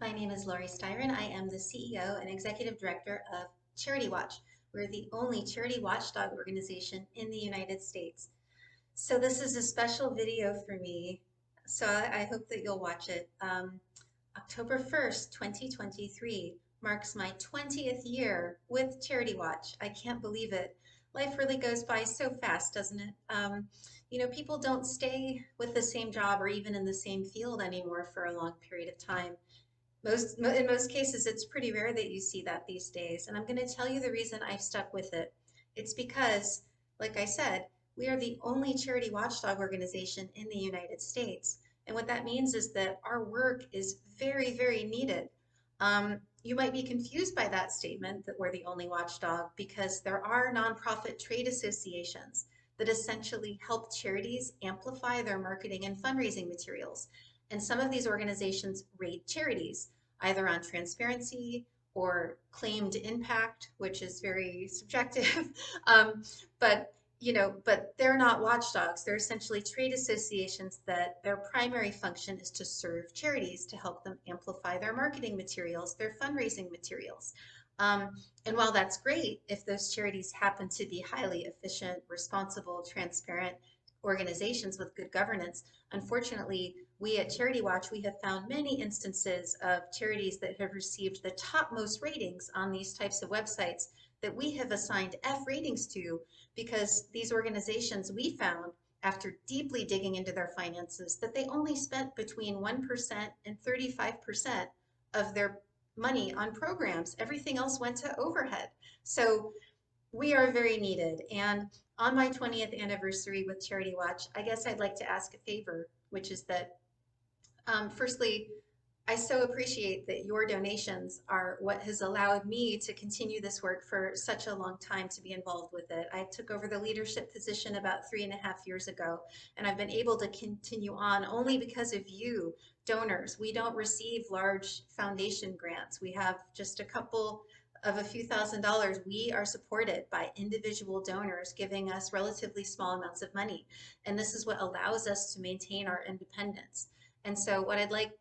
My name is Laurie Styron. I am the CEO and Executive Director of CharityWatch. We're the only charity watchdog organization in the United States. So this is a special video for me, so I hope that you'll watch it. October 1st, 2023 marks my 20th year with CharityWatch. I can't believe it. Life really goes by so fast, doesn't it? People don't stay with the same job or even in the same field anymore for a long period of time. In most cases, it's pretty rare that you see that these days. And I'm going to tell you the reason I've stuck with it. It's because, like I said, we are the only charity watchdog organization in the United States. And what that means is that our work is very, very needed. You might be confused by that statement that we're the only watchdog because there are nonprofit trade associations that essentially help charities amplify their marketing and fundraising materials. And some of these organizations rate charities either on transparency or claimed impact, which is very subjective. um, but they're not watchdogs. They're essentially trade associations that their primary function is to serve charities to help them amplify their marketing materials, their fundraising materials. And while that's great, if those charities happen to be highly efficient, responsible, transparent organizations with good governance, unfortunately, we at CharityWatch, we have found many instances of charities that have received the topmost ratings on these types of websites that we have assigned F ratings to because these organizations we found after deeply digging into their finances that they only spent between 1% and 35% of their money on programs. Everything else went to overhead. So we are very needed. And on my 20th anniversary with CharityWatch, I guess I'd like to ask a favor, which is that firstly, I so appreciate that your donations are what has allowed me to continue this work for such a long time to be involved with it. I took over the leadership position about 3.5 years ago, and I've been able to continue on only because of you, donors. We don't receive large foundation grants. We have just a couple of a few $1,000s. We are supported by individual donors giving us relatively small amounts of money. And this is what allows us to maintain our independence. And so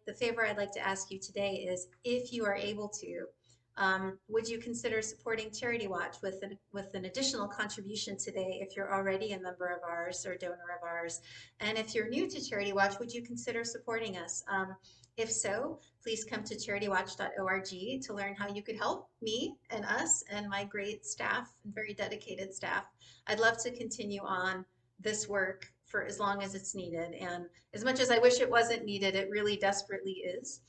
the favor I'd like to ask you today is if you are able to, would you consider supporting CharityWatch with an additional contribution today if you're already a member of ours or donor of ours? And if you're new to CharityWatch, would you consider supporting us? If so, please come to CharityWatch.org to learn how you could help me and us and my great staff and very dedicated staff. I'd love to continue on this work for as long as it's needed. And as much as I wish it wasn't needed, it really desperately is.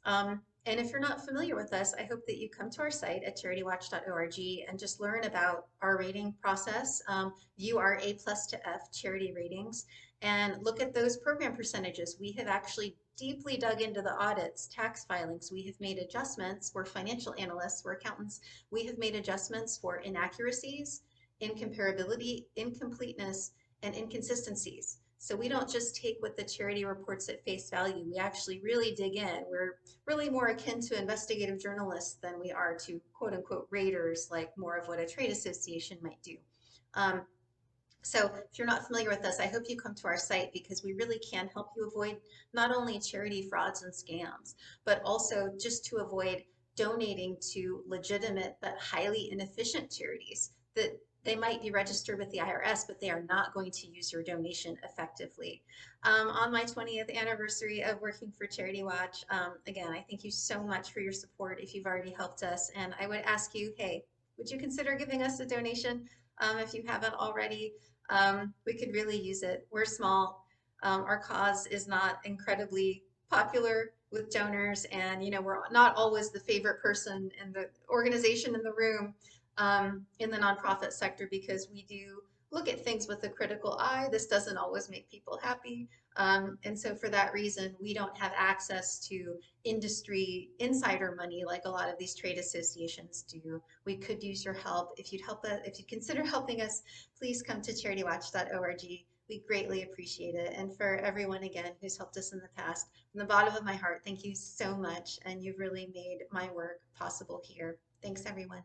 And if you're not familiar with us, I hope that you come to our site at CharityWatch.org and just learn about our rating process, view our A+ to F charity ratings, and look at those program percentages. We have actually deeply dug into the audits, tax filings. We have made adjustments. We're financial analysts, we're accountants. We have made adjustments for inaccuracies, incomparability, incompleteness, and inconsistencies. So we don't just take what the charity reports at face value. We actually really dig in. We're really more akin to investigative journalists than we are to quote unquote raters, like more of what a trade association might do. So if you're not familiar with us, I hope you come to our site because we really can help you avoid not only charity frauds and scams, but also just to avoid donating to legitimate but highly inefficient charities that they might be registered with the IRS, but they are not going to use your donation effectively. On my 20th anniversary of working for CharityWatch, again, I thank you so much for your support if you've already helped us. And I would ask you, hey, would you consider giving us a donation if you haven't already? We could really use it. We're small. Our cause is not incredibly popular with donors, and we're not always the favorite person in the organization in the room. In the nonprofit sector because we do look at things with a critical eye. This doesn't always make people happy. And so for that reason, we don't have access to industry insider money like a lot of these trade associations do. We could use your help. If you'd consider helping us, please come to CharityWatch.org. We greatly appreciate it. And for everyone, again, who's helped us in the past, from the bottom of my heart, thank you so much. And you've really made my work possible here. Thanks, everyone.